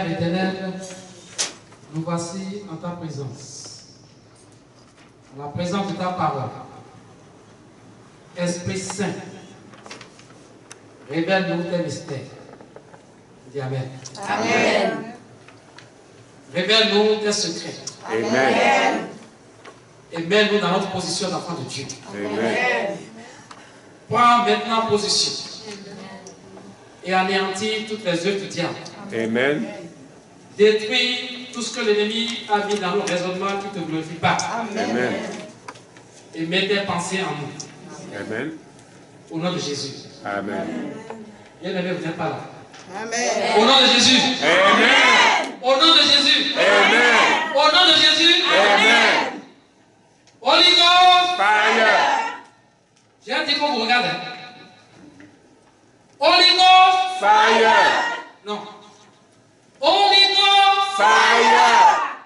Père éternel, nous voici en ta présence, en la présence de ta parole. Esprit Saint, révèle-nous tes mystères. Dis Amen. Amen. Révèle-nous tes secrets. Amen. Et mets-nous dans notre position d'enfant de Dieu. Amen. Prends maintenant position et anéantis toutes les œuvres du diable. Amen. Détruis tout ce que l'ennemi a mis dans nos raisonnements qui ne te glorifie pas. Amen. Et mets tes pensées en nous. Amen. Au nom de Jésus. Amen. Bien-aimé, vous n'êtes pas là. Amen. Au nom de Jésus. Amen. Au nom de Jésus. Amen. Au nom de Jésus. Amen. Holy Ghost. Fire. J'ai dit qu'on vous regarde. Holy Ghost. Fire. Non. Holy Ghost. Fire.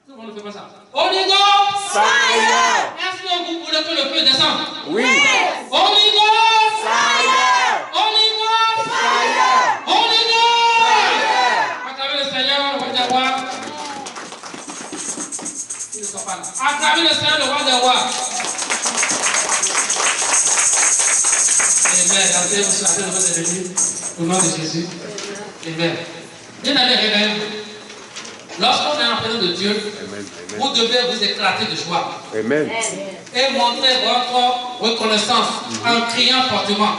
Tout le monde ne fait pas ça. Holy Ghost. Fire. Est-ce que vous voulez que le feu descende? Oui. Holy Ghost. Fire. Holy Ghost. Fire. Holy Ghost. Acclamez le Seigneur, le roi des rois. Ils ne sont pas là. Acclamez le Seigneur, le roi des rois. Amen. Attendez, vous savez, le roi des venus. Au nom de Jésus. Amen. Bien-aimés, réveillez-vous. Lorsqu'on est en présence de Dieu, vous devez vous éclater de joie. Amen. Et montrer votre reconnaissance en criant fortement.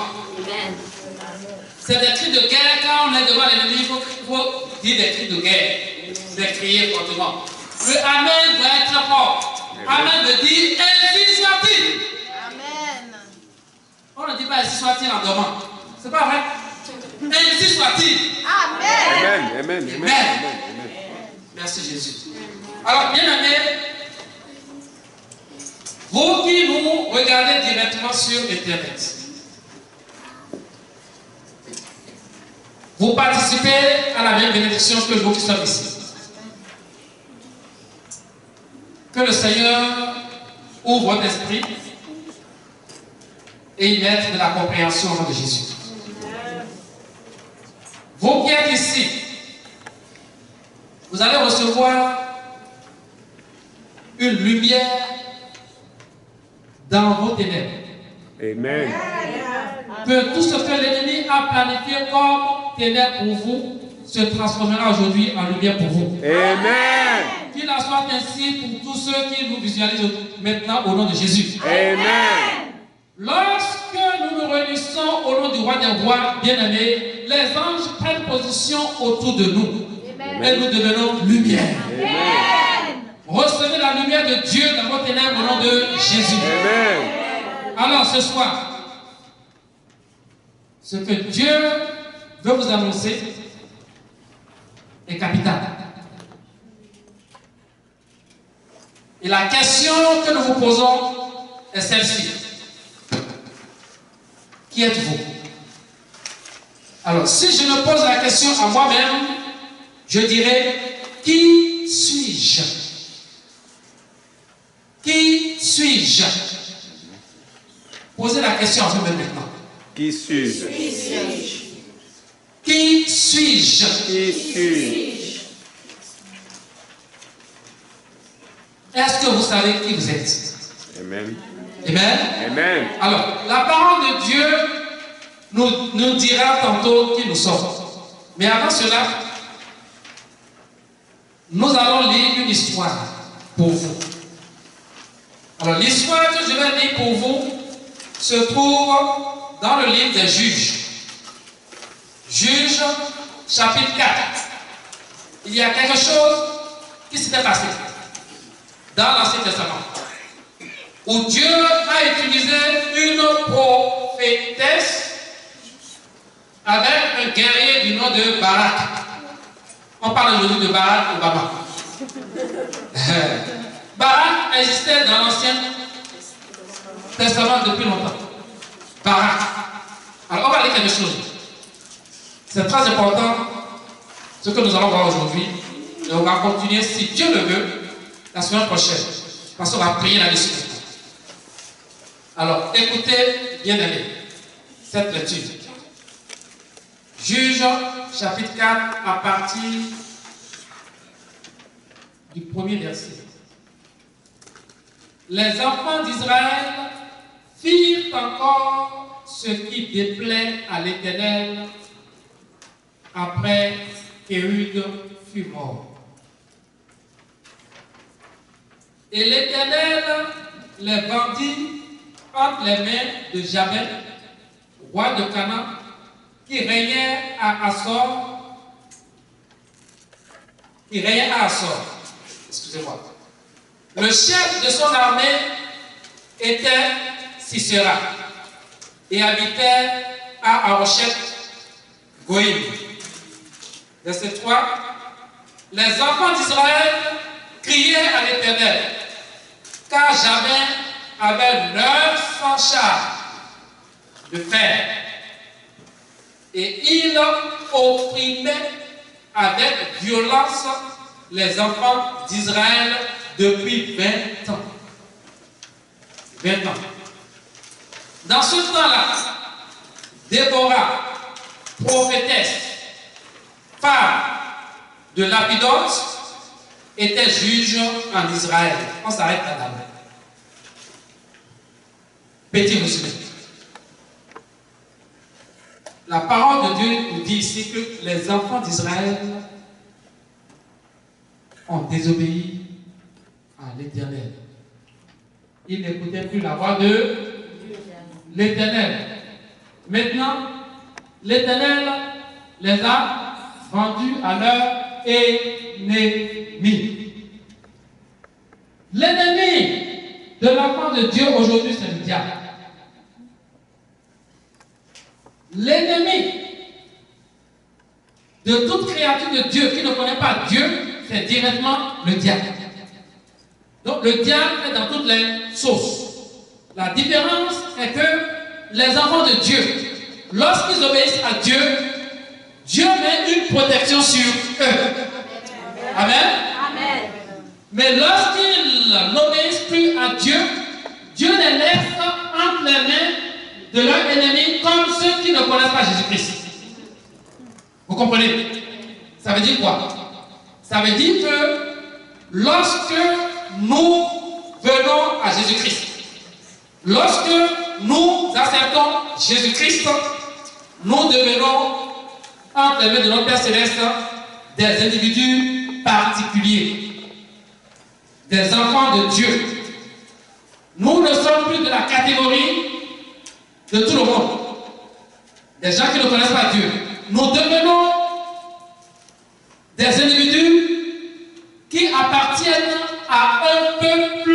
C'est des cris de guerre. Quand on est devant l'ennemi, il faut dire des cris de guerre. C'est crier fortement. Le Amen doit être fort. Amen veut dire ainsi soit-il. Amen. On ne dit pas ainsi soit-il en dormant. C'est pas vrai. Ainsi soit-il. Amen. Amen. Amen. Amen. Merci Jésus. Alors, bien aimés, vous qui nous regardez directement sur Internet, vous participez à la même bénédiction que nous qui sommes ici. Que le Seigneur ouvre votre esprit et y mette de la compréhension au nom de Jésus. Vous qui êtes ici, vous allez recevoir une lumière dans vos ténèbres. Amen. Que tout ce que l'ennemi a planifié comme ténèbres pour vous se transformera aujourd'hui en lumière pour vous. Amen. Qu'il en soit ainsi pour tous ceux qui nous visualisent maintenant au nom de Jésus. Amen. Lorsque nous nous réunissons au nom du roi des rois, bien-aimés, les anges prennent position autour de nous. Et nous devenons lumière. Amen. Recevez la lumière de Dieu dans vos ténèbres au nom de Jésus. Amen. Alors ce soir, ce que Dieu veut vous annoncer est capital. Et la question que nous vous posons est celle-ci. Qui êtes-vous? Alors, si je me pose la question à moi-même, je dirais, qui suis-je? Qui suis-je? Posez la question à vous-même maintenant. Qui suis-je? Qui suis-je? Qui suis-je? Est-ce que vous savez qui vous êtes? Amen. Amen. Amen. Alors, la parole de Dieu nous dira tantôt qui nous sommes. Mais avant cela, nous allons lire une histoire pour vous. Alors, l'histoire que je vais lire pour vous se trouve dans le livre des Juges. Juges, chapitre 4. Il y a quelque chose qui s'était passé dans l'Ancien Testament, où Dieu a utilisé une prophétesse avec un guerrier du nom de Barak. On parle aujourd'hui de Barack Obama. Barak existait dans l'Ancien Testament depuis longtemps. Barak. Alors on va lire quelque chose. C'est très important ce que nous allons voir aujourd'hui. Et on va continuer, si Dieu le veut, la semaine prochaine. Parce qu'on va prier là-dessus. Alors, écoutez, bien aimés, cette lecture. Juge chapitre 4, à partir du premier verset. Les enfants d'Israël firent encore ce qui déplaît à l'Éternel après qu'Éhud fut mort. Et l'Éternel les vendit entre les mains de Jabin, roi de Canaan, qui régnait à Assor. Excusez-moi. Le chef de son armée était Sisera et habitait à Arochet Goïm. Verset 3. Les enfants d'Israël criaient à l'Éternel, car Jabin avait 900 chars de fer, et il opprimait avec violence les enfants d'Israël depuis 20 ans. 20 ans. Dans ce temps-là, Déborah, prophétesse, femme de Lapidote, était juge en Israël. On s'arrête là. Petit résumé. La parole de Dieu nous dit ici que les enfants d'Israël ont désobéi à l'Éternel. Ils n'écoutaient plus la voix de l'Éternel. Maintenant, l'Éternel les a rendus à leur ennemi. L'ennemi de l'enfant de Dieu aujourd'hui, c'est le diable. L'ennemi de toute créature de Dieu qui ne connaît pas Dieu, c'est directement le diable. Donc le diable est dans toutes les sauces. La différence est que les enfants de Dieu, lorsqu'ils obéissent à Dieu, Dieu met une protection sur eux. Amen. Amen. Mais lorsqu'ils n'obéissent plus à Dieu, Dieu les laisse entre les mains de leurs ennemis comme ceux qui ne connaissent pas Jésus-Christ. Vous comprenez? Ça veut dire quoi? Ça veut dire que lorsque nous venons à Jésus-Christ, lorsque nous acceptons Jésus-Christ, nous devenons entre les mains de notre Père Céleste des individus particuliers, des enfants de Dieu. Nous ne sommes plus de la catégorie de tout le monde, des gens qui ne connaissent pas Dieu. Nous devenons des individus qui appartiennent à un peuple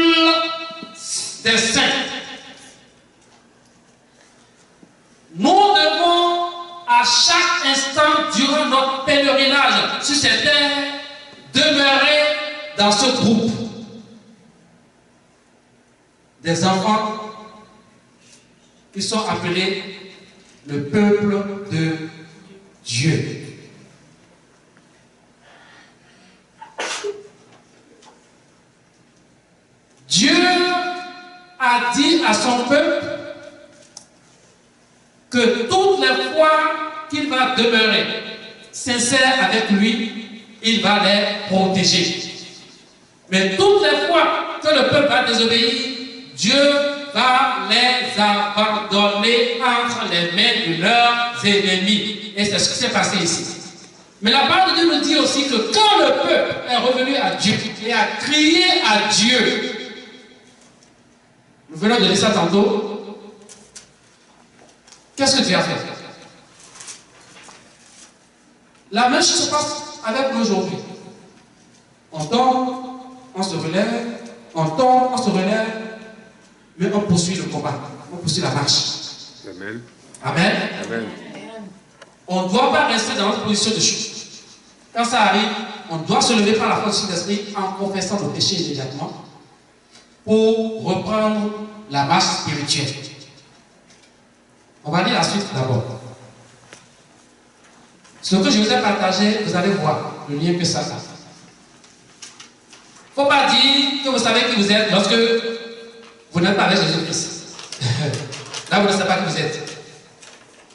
des saints. Nous devons à chaque instant durant notre pèlerinage sur cette terre demeurer dans ce groupe des enfants qui sont appelés le peuple de Dieu. Dieu a dit à son peuple que toutes les fois qu'il va demeurer sincère avec lui, il va les protéger. Mais toutes les fois que le peuple va désobéir, Dieu va les abandonner entre les mains de leurs ennemis. Et c'est ce qui s'est passé ici. Mais la parole de Dieu nous dit aussi que quand le peuple est revenu à Dieu et a crié à Dieu, nous venons de dire ça tantôt, qu'est-ce que Dieu a fait? La même chose se passe avec nous aujourd'hui. On tombe, on se relève, on tombe, on se relève, mais on poursuit le combat, on poursuit la marche. Amen. Amen. Amen. On ne doit pas rester dans notre position de chute. Quand ça arrive, on doit se lever par la force du Saint-Esprit en confessant le péché immédiatement pour reprendre la marche spirituelle. On va lire la suite d'abord. Ce que je vous ai partagé, vous allez voir le lien que ça a. Il ne faut pas dire que vous savez qui vous êtes lorsque vous n'êtes pas avec Jésus-Christ. Là, vous ne savez pas qui vous êtes.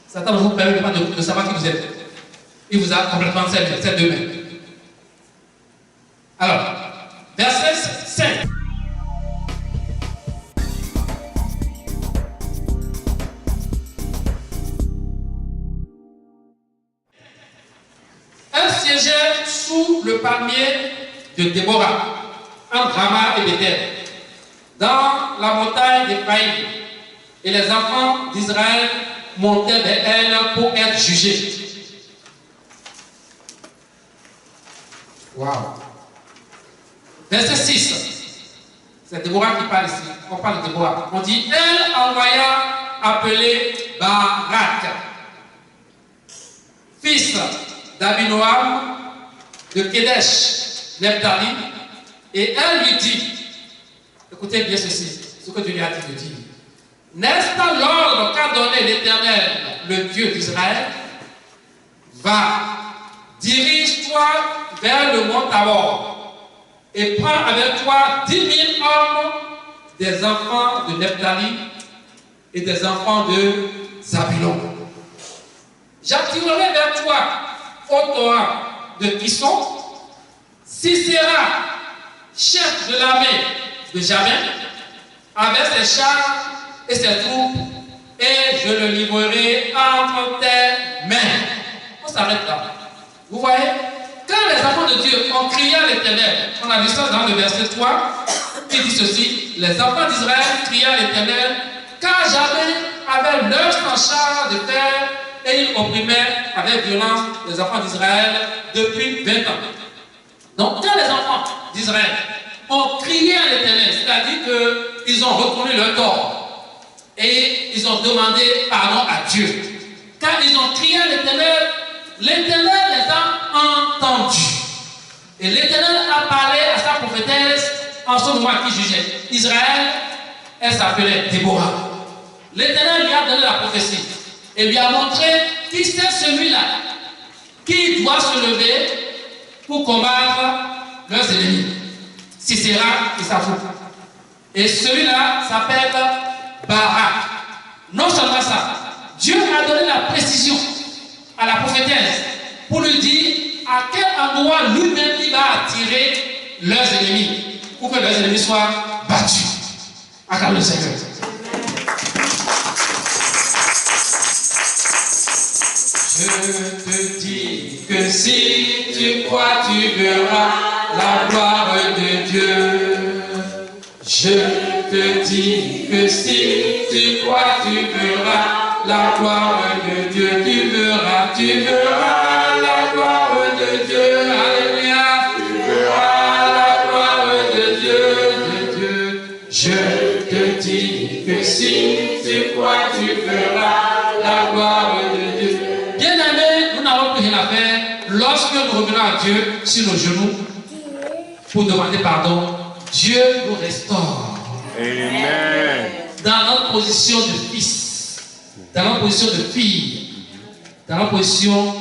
Satan ne vous permet pas de savoir qui vous êtes. Il vous a complètement servi, ces deux mains. Alors, verset 5. Un siégeait sous le palmier de Déborah, entre Rama et Bethel, dans la montagne d'Éphraïm, et les enfants d'Israël montaient vers elle pour être jugés. Wow. Verset 6. C'est Déborah qui parle ici. On parle de Déborah. On dit, elle envoya appeler Barak, fils d'Abinoam de Kedesh, Nephtali, et elle lui dit, écoutez bien ceci, ce que Dieu lui a dit de dire. N'est-ce pas l'ordre qu'a donné l'Éternel, le Dieu d'Israël? Va, dirige-toi vers le mont Tabor et prends avec toi 10 000 hommes, des enfants de Nephtali et des enfants de Zabulon. J'attirerai vers toi au torrent de Kisson Sisera, chef de l'armée de Jamin, avec ses chars et ses troupes, et je le livrerai entre tes mains. On s'arrête là. Vous voyez, quand les enfants de Dieu ont crié à l'Éternel, on a vu ça dans le verset 3, qui dit ceci, les enfants d'Israël criaient à l'Éternel, car Jamin avait 900 chars de fer, et il opprimait avec violence les enfants d'Israël depuis 20 ans. Donc, quand les enfants d'Israël ont crié à l'Éternel, c'est-à-dire qu'ils ont reconnu leur tort, et ils ont demandé pardon à Dieu. Quand ils ont crié à l'Éternel, l'Éternel les a entendus. Et l'Éternel a parlé à sa prophétesse en ce moment qui jugeait Israël. Elle s'appelait Déborah. L'Éternel lui a donné la prophétie et lui a montré qui c'est celui-là qui doit se lever pour combattre leurs ennemis. Sisera et sa troupe. Et celui-là s'appelle Barak. Non seulement ça, Dieu a donné la précision à la prophétesse pour lui dire à quel endroit lui-même il va attirer leurs ennemis pour que leurs ennemis soient battus. Acclame le Seigneur. Je te dis que si tu crois, tu verras la gloire de Dieu. Je te dis que si tu crois, tu verras la gloire de Dieu. Tu verras la gloire de Dieu. Alléluia. Tu verras la gloire de Dieu, Je te dis que si tu crois, tu verras la gloire de Dieu. Bien-aimés, nous n'avons plus rien à faire lorsque nous revenons à Dieu sur nos genoux pour demander pardon. Dieu nous restaure. Amen. Dans notre position de fils, dans notre position de fille, dans notre position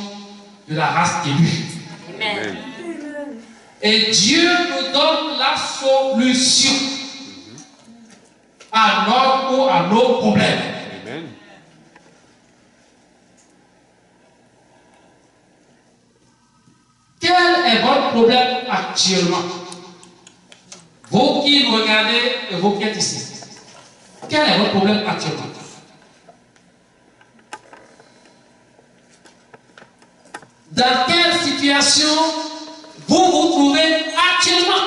de la race élue. Amen. Et Dieu nous donne la solution à nos problèmes. Amen. Quel est votre problème actuellement? Vous qui me regardez et vous qui êtes ici, quel est votre problème actuellement? Dans quelle situation vous vous trouvez actuellement?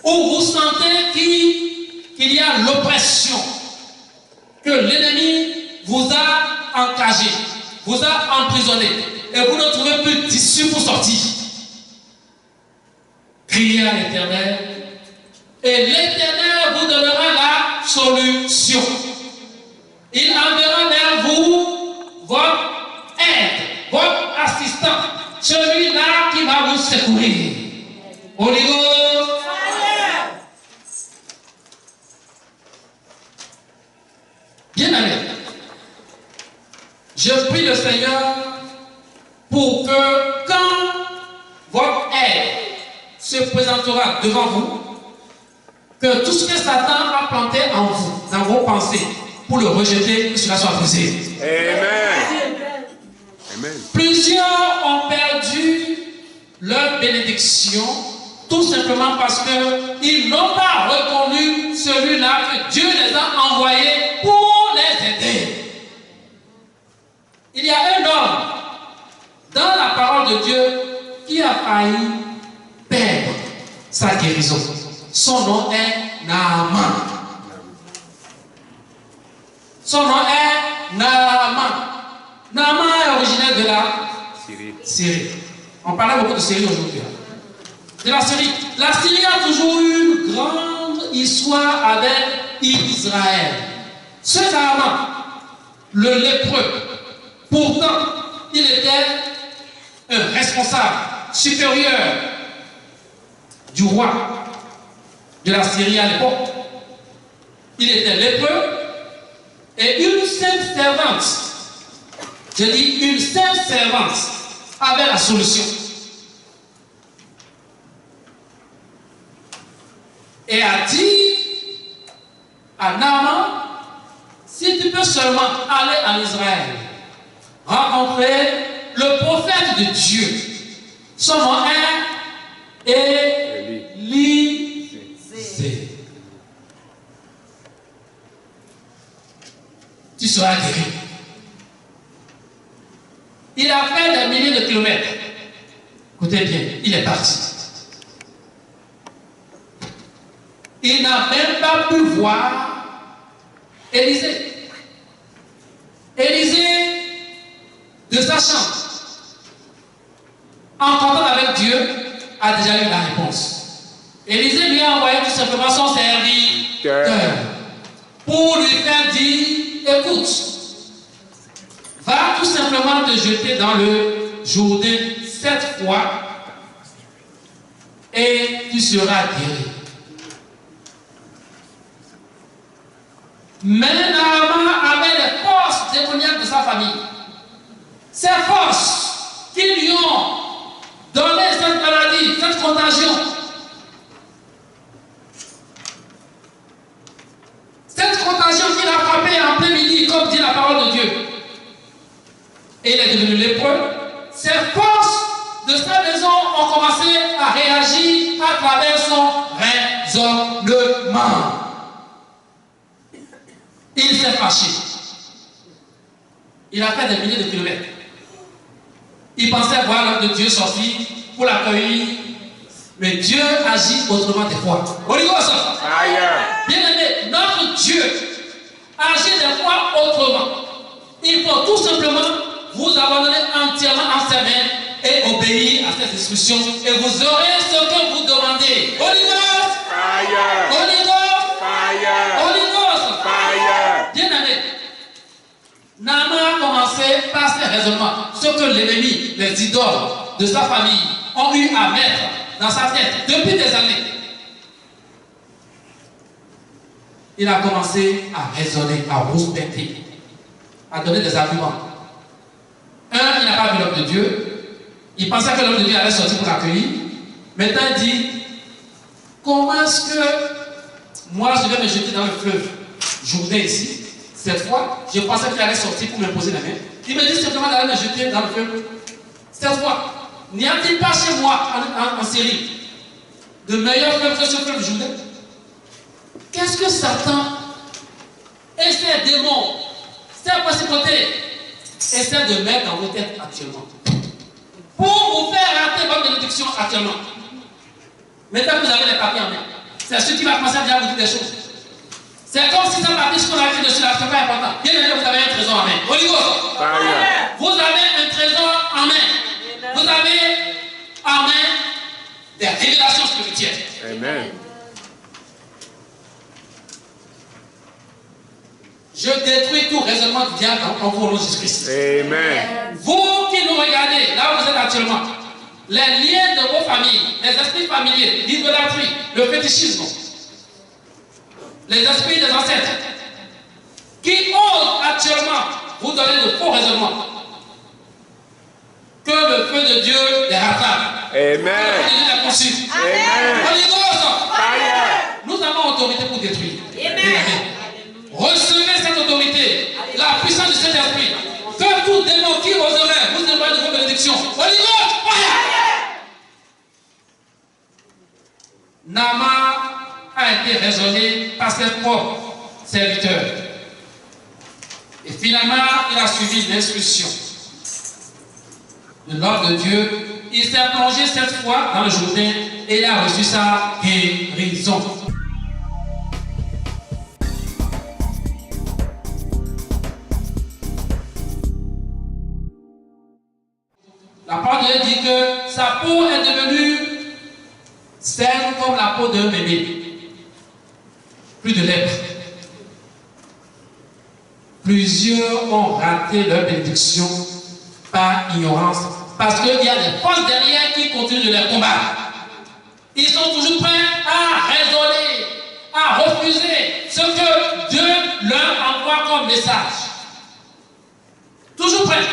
Où vous sentez qu'il y a l'oppression, que l'ennemi vous a encagé, vous a emprisonné, et vous ne trouvez plus d'issue pour sortir. Criez à l'Éternel, et l'Éternel vous donnera la solution. Il enverra vers vous votre aide, votre assistant, celui-là qui va vous secourir. Holy Ghost. Bien-aimé, je prie le Seigneur pour que quand votre aide se présentera devant vous, que tout ce que Satan a planté en vous, dans vos pensées, pour le rejeter, que cela soit brisé. Amen. Amen. Plusieurs ont perdu leur bénédiction tout simplement parce qu'ils n'ont pas reconnu celui-là que Dieu les a envoyés pour les aider. Il y a un homme dans la parole de Dieu qui a failli perdre sa guérison. Son nom est Naaman. Son nom est Naaman. Naaman est originaire de la Syrie. On parlait beaucoup de Syrie aujourd'hui. De la Syrie. La Syrie a toujours eu une grande histoire avec Israël. Ce Naaman, le lépreux, pourtant, il était un responsable supérieur du roi de la Syrie à l'époque. Il était lépreux et une sainte servante, je dis une sainte servante, avait la solution. Et a dit à Naaman, si tu peux seulement aller en Israël, rencontrer le prophète de Dieu. Son nom est Élisée. Tu seras guéri. Il a fait des milliers de kilomètres. Écoutez bien, il est parti. Il n'a même pas pu voir Élisée. Élisée, de sa chambre, en contact avec Dieu, a déjà eu la réponse. Élisée lui a envoyé tout simplement son serviteur pour lui faire dire, écoute, va tout simplement te jeter dans le Jourdain 7 fois et tu seras guéri. Mais Naaman avait les forces démoniaques de sa famille. Ces forces qui lui ont donné cette maladie, cette contagion. Cette contagion qui l'a frappé en plein midi, comme dit la parole de Dieu. Et il est devenu lépreux. Ces forces de sa maison ont commencé à réagir à travers son raisonnement. Il s'est fâché. Il a fait des milliers de kilomètres. Il pensait voir l'homme de Dieu sortir pour l'accueillir. Mais Dieu agit autrement des fois. Bien aimé, notre Dieu agit des fois autrement. Il faut tout simplement vous abandonner entièrement en ses mains et obéir à ses instructions. Et vous aurez ce que vous demandez. Holy Ghost! Fire! Holy Ghost! Fire! Holy Ghost! Fire! Bien aimé. Naaman a commencé par ses raisonnements. Ce que l'ennemi, les idoles de sa famille ont eu à mettre dans sa tête depuis des années. Il a commencé à raisonner, à rouspéter, à donner des arguments. Un, il n'a pas vu l'homme de Dieu. Il pensait que l'homme de Dieu allait sortir pour l'accueillir. Maintenant, il dit, comment est-ce que moi je vais me jeter dans le fleuve Jourdain ici? Cette fois, je pensais qu'il allait sortir pour m'imposer la main. Il me dit simplement d'aller me jeter dans le fleuve. Cette fois, n'y a-t-il pas chez moi en Syrie de meilleurs fleuves que ce fleuve Jourdain? Qu'est-ce que Satan et ses démons, ses principautés essaient de mettre dans vos têtes actuellement pour vous faire rater votre bénédiction actuellement? Maintenant que vous avez les papiers en main, c'est ce qui va commencer à vous dire des choses. C'est comme si ça partait ce qu'on a écrit dessus là, c'est pas important. Bien aimé, vous avez un trésor en main. Holy Ghost. Vous avez un trésor en main. Vous avez en main des révélations spirituelles. Amen. Je détruis tout raisonnement du diable en vous au nom de Jésus-Christ. Amen. Vous qui nous regardez, là où vous êtes actuellement, les liens de vos familles, les esprits familiers, l'idolâtrie, le fétichisme, les esprits des ancêtres, qui osent actuellement vous donner de faux raisonnements, que le feu de Dieu les rattrape. Amen. Que le feu de Dieu les poursuive. Amen. Holy Ghost. Fire. Nous avons autorité pour détruire. Amen. Recevez cette autorité, la puissance de cet esprit. Que tout démon qui oserait vous d'abord serviteur. Et finalement, il a suivi l'instruction de l'homme de Dieu. Il s'est plongé cette fois dans le Jourdain et il a reçu sa guérison. La parole de Dieu dit que sa peau est devenue saine comme la peau d'un bébé. Plus de lèpre. Plusieurs ont raté leur bénédiction par ignorance. Parce qu'il y a des forces derrière qui continuent de les combattre. Ils sont toujours prêts à raisonner, à refuser ce que Dieu leur envoie comme message. Toujours prêts.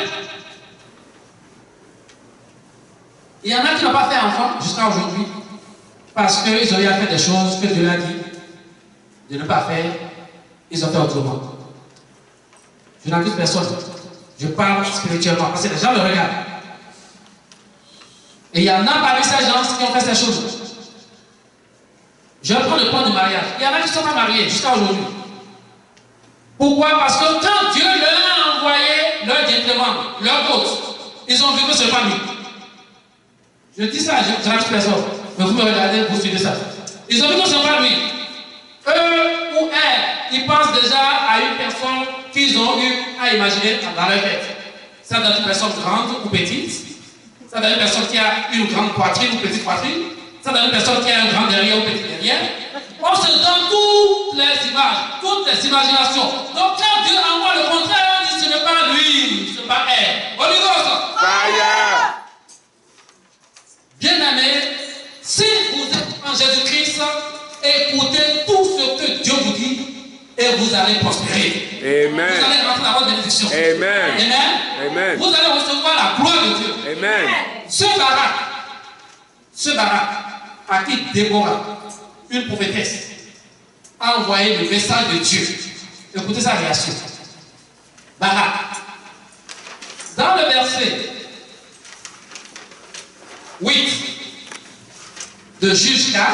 Il y en a qui n'ont pas fait enfant jusqu'à aujourd'hui parce qu'ils ont eu à faire des choses que Dieu leur a dit de ne pas faire. Ils ont fait autrement. Je n'accuse personne. Je parle spirituellement parce que les gens me regardent. Et il y en a parmi ces gens qui ont fait ces choses. Je prends le point du mariage. Il y en a qui ne sont pas mariés jusqu'à aujourd'hui. Pourquoi? Parce que quand Dieu leur a envoyé leur gentleman, leur hôte, ils ont vu que ce n'est pas lui. Je dis ça, je n'accuse personne. Mais vous me regardez, vous suivez ça. Ils ont vu que ce n'est pas lui. Eux ou elles, ils pensent déjà à une personne qu'ils ont eu à imaginer dans leur tête. Ça doit être une personne grande ou petite. Ça doit être une personne qui a une grande poitrine ou petite poitrine. Ça doit être une personne qui a un grand derrière ou petit derrière. On se donne toutes les images, toutes les imaginations. Donc quand Dieu envoie le contraire, on dit ce n'est pas lui, ce n'est pas elle. On y va. Fire. Bien-aimés, si vous êtes en Jésus-Christ, écoutez tout ce que Dieu vous dit et vous allez prospérer. Amen. Vous allez rentrer dans votre bénédiction. Amen. Amen. Amen. Vous allez recevoir la gloire de Dieu. Amen. Ce Barak, à qui Déborah, une prophétesse, a envoyé le message de Dieu. Écoutez sa réaction. Barak, dans le verset 8 de Juge 4,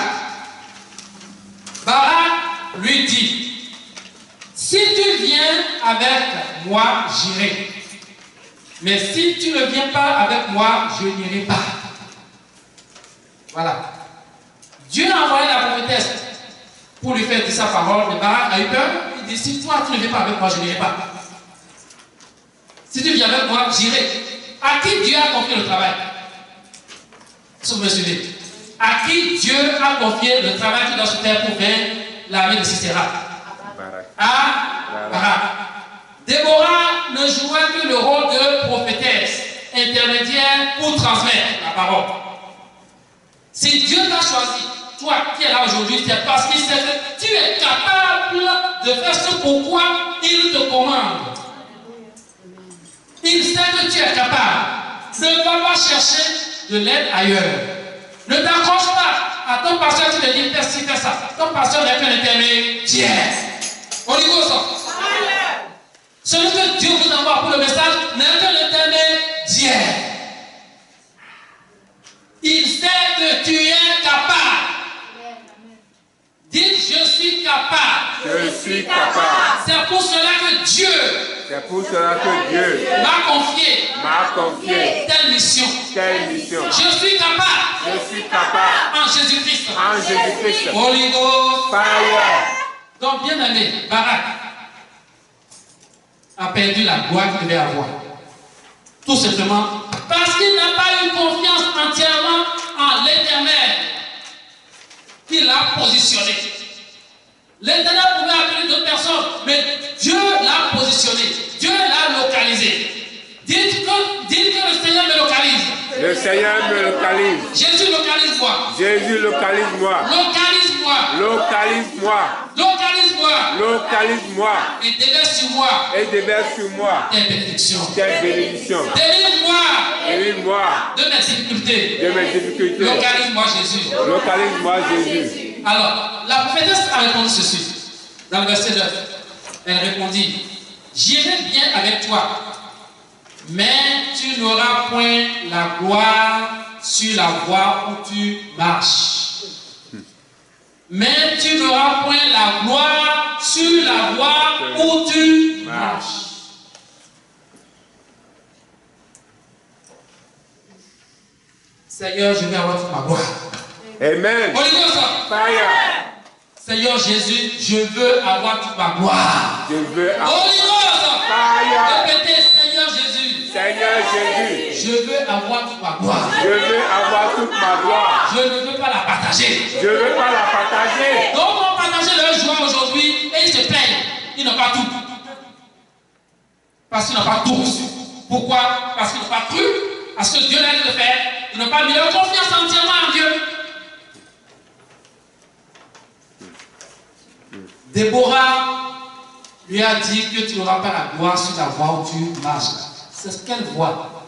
Barak lui dit: si tu viens avec moi, j'irai. Mais si tu ne viens pas avec moi, je n'irai pas. Voilà. Dieu a envoyé la prophétesse pour lui faire dire sa parole. Mais Barak a eu peur. Il dit: si toi tu ne viens pas avec moi, je n'irai pas. Si tu viens avec moi, j'irai. À qui Dieu a confié le travail? Si vous me suivez. À qui Dieu a confié le travail qui doit se faire pour faire l'armée de Sisera? À Barak. Déborah ne jouait que le rôle de prophétesse, intermédiaire pour transmettre la parole. Si Dieu t'a choisi, toi qui es là aujourd'hui, c'est parce qu'il sait que tu es capable de faire ce pourquoi il te commande. Il sait que tu es capable. Ne va pas chercher de l'aide ailleurs. Ne t'accroche pas à ton pasteur qui te dit fais ci, fais ça. Ton pasteur n'est qu'un intermédiaire. On y va ça. Celui que Dieu vous envoie pour le message n'est qu'un intermédiaire. Il sait que tu es capable. Dites: je suis capable. Je suis capable. C'est pour cela que Dieu m'a confié telle mission. Je suis capable. En Jésus-Christ. Holy Ghost. Fire. Donc, bien aimé, Barak a perdu la gloire qu'il devait avoir. Tout simplement parce qu'il n'a pas eu confiance entièrement en l'Éternel qui l'a positionné. L'Éternel pouvait appeler d'autres personnes, mais Dieu l'a positionné. Dieu l'a localisé. Dites que le Seigneur me localise. Le Seigneur me localise. Jésus localise-moi. Jésus localise-moi. Localise-moi. Localise-moi. Localise-moi. Localise-moi. Et déverse sur moi. Et déverse sur moi Tes bénédictions. tes bénédictions. Délivre-moi Délivre-moi de mes difficultés. de mes difficultés. Localise-moi, Jésus. Localise-moi, Jésus. Alors, la prophétesse a répondu ceci. Dans le verset 9, elle répondit: j'irai bien avec toi, mais tu n'auras point la gloire sur la voie où tu marches. mais tu n'auras point la gloire sur la voie où tu marches. Seigneur, je vais avoir toute ma gloire. Amen. Holy Ghost. Fire. Seigneur Jésus, je veux avoir toute ma gloire. Je veux avoir. Holy Ghost. Fire. Répétez, Seigneur Jésus. Seigneur Jésus. Je veux avoir toute ma gloire. Je veux avoir toute ma gloire. Je ne veux pas la partager. Je veux pas la partager. Donc, on va partager leur joie aujourd'hui et ils se plaignent. Ils n'ont pas tout. Parce qu'ils n'ont pas tout reçu. Pourquoi? Parce qu'ils n'ont pas cru à ce que Dieu leur a dit de faire. Ils n'ont pas mis leur confiance entièrement en Dieu. Déborah lui a dit que tu n'auras pas la gloire sur la voie où tu marches. C'est ce qu'elle voit.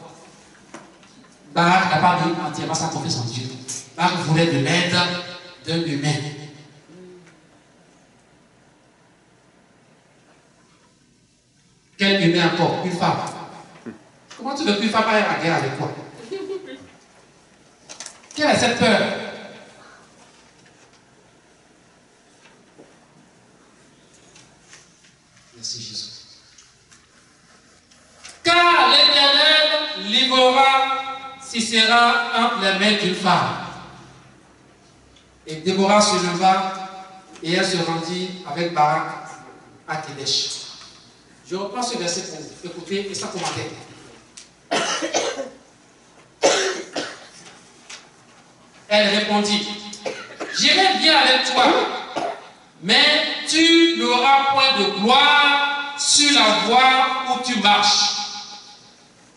Barak n'a pas mis entièrement sa confiance en Dieu. Barak voulait de l'aide d'un humain. Quel humain encore? Une femme. Comment tu veux qu'une femme aille à la guerre avec toi? Quelle est cette peur? Merci Jésus. Car l'Éternel livrera Sisera entre les mains d'une femme. Et Déborah se leva et elle se rendit avec Barak à Kédesh. Je reprends ce verset pour vous. Écoutez et ça commentaire. Elle répondit, j'irai bien avec toi, mais tu n'auras point de gloire sur la voie où tu marches.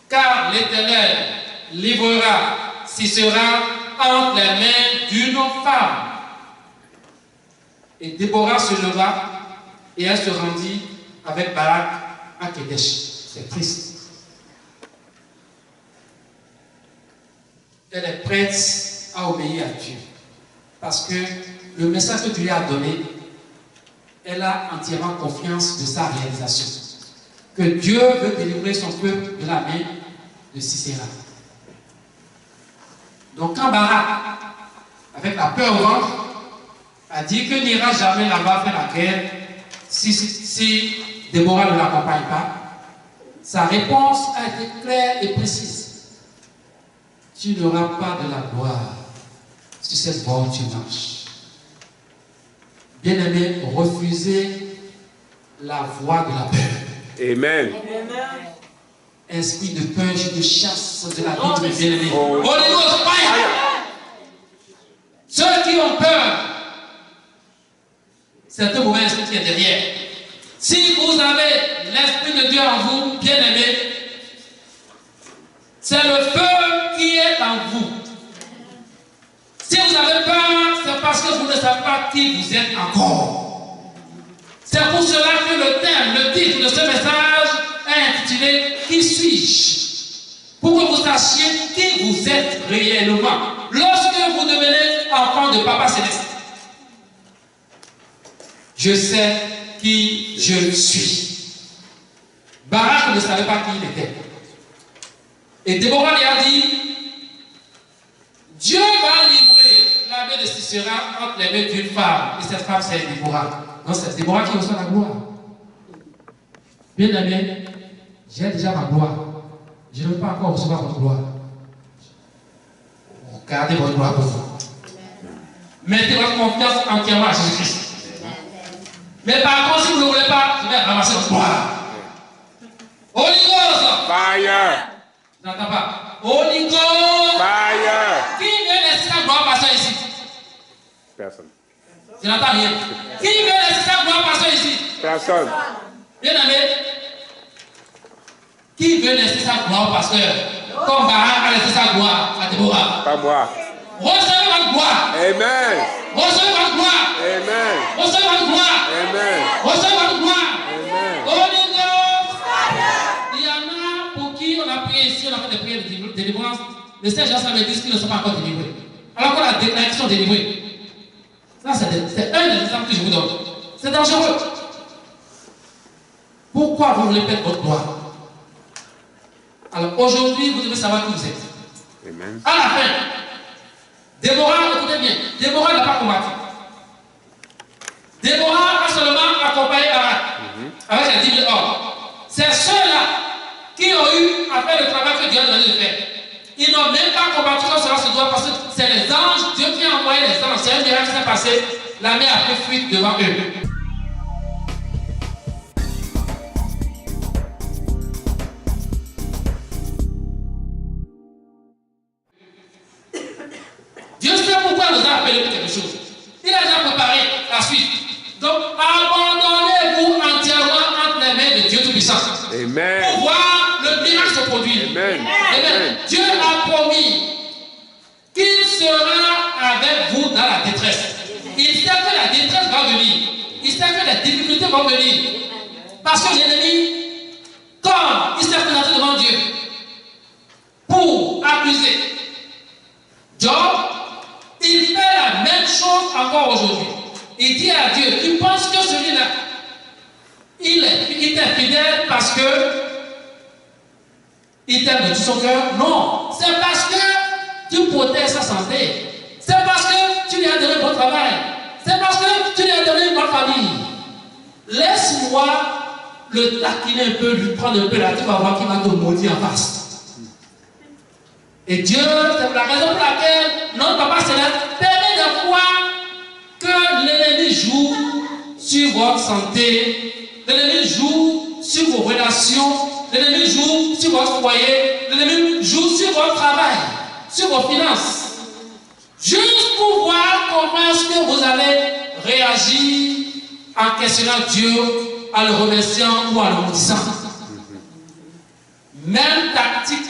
Car l'Éternel livrera Sisera entre les mains d'une femme. Et Déborah se leva et elle se rendit avec Barak à Kédesh. C'est triste. Elle est prête à obéir à Dieu. Parce que le message que Dieu lui a donné, elle a entièrement confiance de sa réalisation. Que Dieu veut délivrer son peuple de la main de Sisera. Donc quand Barak, avec la peur au ventre, a dit que n'ira jamais là-bas faire la guerre si Déborah ne l'accompagne pas, sa réponse a été claire et précise. Tu n'auras pas de la gloire sur cette voie où tu marches. Bien-aimé, refusez la voie de la peur. Amen. Esprit de peur, je te chasse de la vie de mes bien-aimés. Oh. Holy Ghost, fire! Ceux qui ont peur, c'est un mauvais esprit qui est derrière. Si vous avez l'Esprit de Dieu en vous, bien-aimé, c'est le feu qui est en vous. Si vous avez peur, c'est parce que vous ne savez pas qui vous êtes encore. C'est pour cela que le thème, le titre de ce message est intitulé « Qui suis-je » pour que vous sachiez qui vous êtes réellement lorsque vous devenez enfant de Papa Céleste. Je sais qui je suis. Barak ne savait pas qui il était. Et Déborah lui a dit, Dieu va livrer la main de Sisera entre les mains d'une femme. Et cette femme, c'est Déborah. Non, c'est Déborah qui reçoit la gloire. Bien aimé, j'ai déjà ma gloire. Je ne veux pas encore recevoir votre gloire. Gardez votre gloire pour vous. Mettez votre confiance entièrement à Jésus-Christ. Mais par contre, si vous ne voulez pas, je vais ramasser votre gloire. Holy Ghost! Fire. Je n'entends pas. Holy Ghost! Fire. Qui veut laisser sa gloire passer ici? Personne. Je n'entends rien. Qui veut laisser sa gloire passer ici? Personne. Bien aimé. Qui veut laisser sa gloire, pasteur? Comme Barak a laissé sa gloire à Déborah. Pas moi. Recevez votre gloire. Amen. Recevez votre gloire. Amen. Recevez votre gloire. Amen. Recevez votre gloire. Amen. Holy Ghost. Il y en a pour qui on a prié ici, on a fait des prières de délivrance. Les saints gens me disent qu'ils ne sont pas encore délivrés. Alors qu'on a des qui sont délivrés. Ça, c'est un des exemples que je vous donne. C'est dangereux. Pourquoi vous voulez perdre votre gloire? Alors aujourd'hui, vous devez savoir qui vous êtes. Amen. À la fin, Déborah, écoutez bien, Déborah n'a pas combattu. Déborah a seulement accompagné Barak avec les 10 000 hommes. C'est ceux-là qui ont eu à faire le travail que Dieu a donné de faire. Ils n'ont même pas combattu comme cela se doit parce que c'est les anges, Dieu qui a envoyé les anges. C'est un miracle qui s'est passé. La mer a fait fuite devant eux. Dieu sait pourquoi il nous a appelés pour quelque chose. Il a déjà préparé la suite. Donc, abandonnez-vous entièrement entre les mains de Dieu Tout-Puissant. Amen. Pour voir le miracle se produire. Amen. Amen. Dieu a promis qu'il sera avec vous dans la détresse. Il sait que la détresse va venir. Il sait que les difficultés vont venir. Parce que l'ennemi, comme il s'est présenté devant Dieu pour accuser Job, il fait la même chose encore aujourd'hui. Il dit à Dieu, tu penses que celui-là, il est fidèle parce que il t'aime de tout son cœur? Non, c'est parce que tu protèges sa santé. C'est parce que tu lui as donné un bon travail. C'est parce que tu lui as donné une bonne famille. Laisse-moi le taquiner un peu, lui prendre un peu là, tu vas voir qu'il va te maudire en face. Et Dieu, c'est la raison pour laquelle notre Papa Céleste permet de voir que l'ennemi joue sur votre santé, l'ennemi joue sur vos relations, l'ennemi joue sur votre foyer, l'ennemi joue sur votre travail, sur vos finances. Juste pour voir comment est-ce que vous allez réagir en questionnant Dieu, en le remerciant ou en le maudissant. Même tactique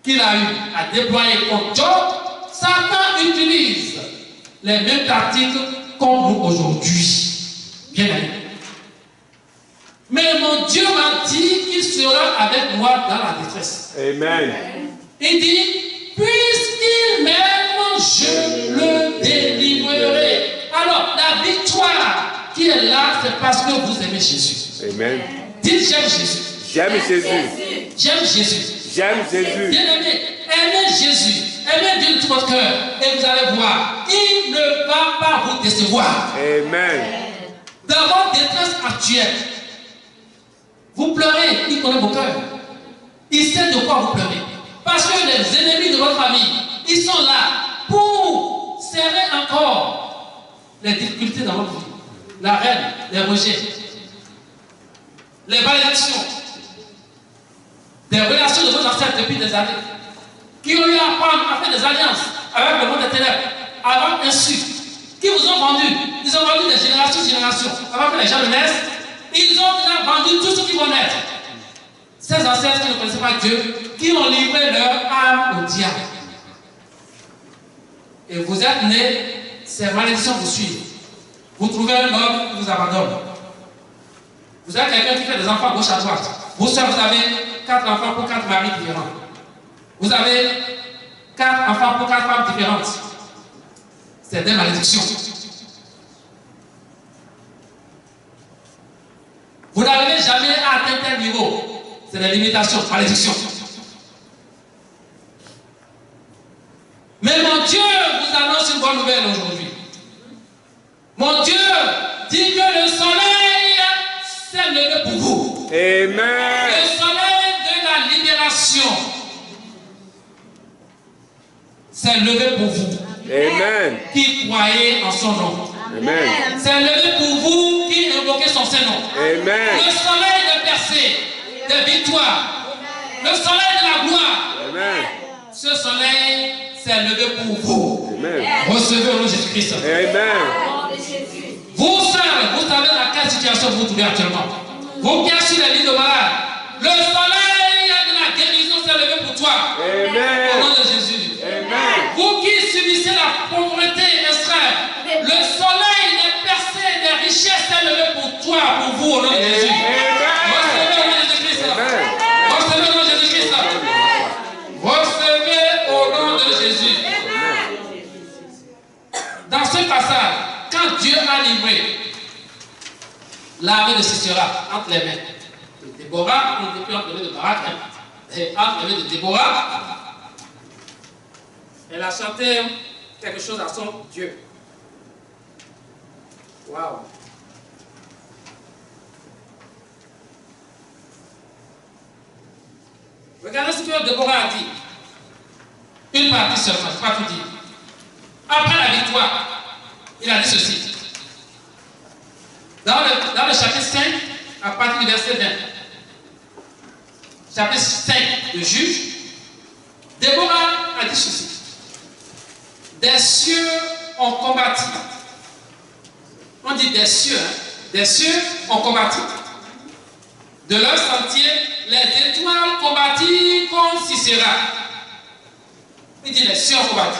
qu'il a eu à déployer contre Job, Satan utilise les mêmes tactiques comme nous aujourd'hui. Bien aimé. Mais mon Dieu m'a dit qu'il sera avec moi dans la détresse. Amen. Il dit, puisqu'il m'aime, je le délivrerai. Alors, la victoire qui est là, c'est parce que vous aimez Jésus. Amen. Dites, j'aime Jésus. J'aime Jésus. J'aime Jésus. J'aime Jésus. Bien aimé, aimez Jésus. Aimez Dieu de tout votre cœur. Et vous allez voir, il ne va pas vous décevoir. Amen. Dans votre détresse actuelle, vous pleurez, il connaît vos cœurs. Il sait de quoi vous pleurez. Parce que les ennemis de votre famille, ils sont là pour serrer encore les difficultés dans votre vie. La reine, les rejets, les malédictions, des relations de vos ancêtres depuis des années, qui ont eu à prendre, à faire des alliances avec le monde des ténèbres, avant insulte, qui vous ont vendu. Ils ont vendu des générations en générations. Avant que les gens ne naissent, ils ont déjà vendu tout ce qui vont naître. Ces ancêtres qui ne connaissaient pas Dieu, qui ont livré leur âme au diable. Et vous êtes nés, ces malédictions vous suivent. Vous trouvez un homme qui vous abandonne. Vous êtes quelqu'un qui fait des enfants gauche à droite. Vous seuls, vous avez 4 enfants pour 4 maris différents. Vous avez 4 enfants pour 4 femmes différentes. C'est des malédictions. Vous n'arrivez jamais à atteindre tel niveau. C'est des limitations, malédictions. Mais mon Dieu vous annonce une bonne nouvelle aujourd'hui. Mon Dieu dit que le soleil s'est levé pour vous. Amen. Le soleil de la libération s'est levé pour vous. Amen. Qui croyez en son nom. Amen. C'est levé pour vous qui invoquez son Saint-Nom. Amen. Le soleil de percée, de victoire. Le soleil de la gloire. Amen. Ce soleil s'est levé pour vous. Amen. Recevez au nom de Jésus-Christ. Amen. Vous seuls, vous savez dans quelle situation vous vous trouvez actuellement. Vous qui êtes sur les lits de malades, le soleil de la guérison s'est levé pour toi. Amen. Au nom de Jésus. Amen. Vous qui subissez la pauvreté extrême, le soleil des percées, des richesses s'est levé pour toi, pour vous, au nom de Jésus. Recevez au nom de Jésus-Christ. Recevez au nom de Jésus-Christ. Recevez au nom de Jésus. Dans ce passage, quand Dieu a livré l'armée de Sisera entre les mains de Déborah, on ne peut plus entre les mains de Barak, et entre les mains de Déborah, elle a chanté quelque chose à son Dieu. Waouh. Regardez ce que Déborah a dit. Une partie seulement, je ne vais pas tout dire. Après la victoire, il a dit ceci. Dans le chapitre 5, à partir du verset 20. Chapitre 5 de Juge, Déborah a dit ceci. Des cieux ont combattu. On dit des cieux, hein? Des cieux ont combattu. De leur sentier, les étoiles combattirent comme Sisera. Il dit les cieux ont combattu.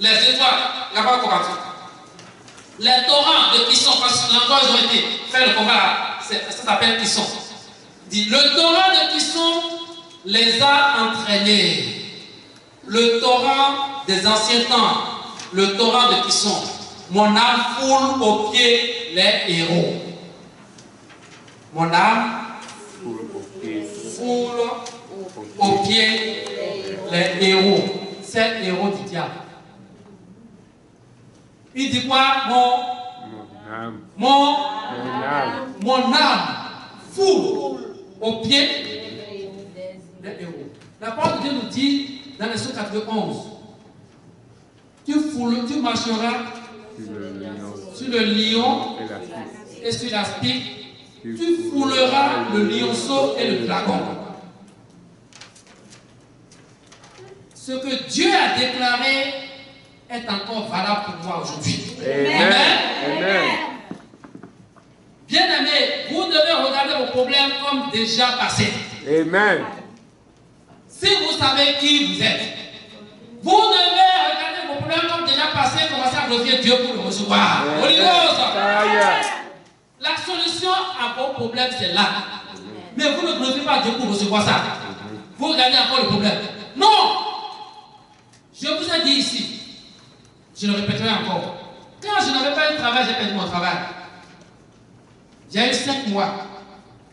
Les étoiles, il n'y a pas combattu. Les torrents de Kisson, parce que l'endroit où ils ont été faire le combat, ça s'appelle Kisson. Il dit le torrent de Kisson les a entraînés. Le torrent des anciens temps, le torrent de Kisson. Mon âme foule aux pieds les héros. Mon âme foule aux pieds les héros. C'est héros du diable. Il dit quoi? Mon âme foule aux pieds des héros. La parole de Dieu nous dit dans le 91, tu marcheras sur le lion et sur la spique, tu fouleras le lionceau et le dragon. Ce que Dieu a déclaré est encore valable pour moi aujourd'hui. Amen. Amen. Bien-aimés, vous devez regarder vos problèmes comme déjà passés. Amen. Si vous savez qui vous êtes, vous devez regarder vos problèmes comme déjà passés, commencer à glorifier Dieu pour le recevoir. Holy Ghost. La solution à vos problèmes, c'est là. Mais vous ne glorifiez pas Dieu pour recevoir ça. Vous regardez encore le problème. Non! Je vous ai dit ici, je le répéterai encore. Quand je n'avais pas eu de travail, j'ai perdu mon travail. J'ai eu 5 mois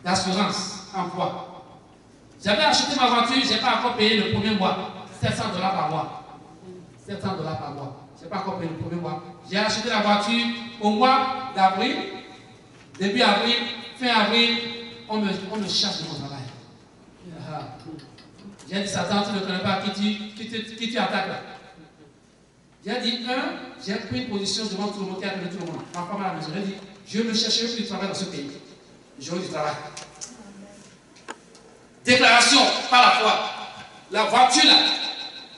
d'assurance emploi. J'avais acheté ma voiture, je n'ai pas encore payé le premier mois. $700 par mois. $700 par mois. Je n'ai pas encore payé le premier mois. J'ai acheté la voiture au mois d'avril. Début avril, fin avril, on me chasse de mon travail. J'ai dit, Satan, tu ne connais pas qui tu attaques là. J'ai dit, j'ai pris une position devant tout le monde, qui a appelé tout le monde. Ma femme à la maison, j'ai dit, je me chercherai plus de travail dans ce pays. J'aurai du travail. Déclaration par la foi. La voiture là,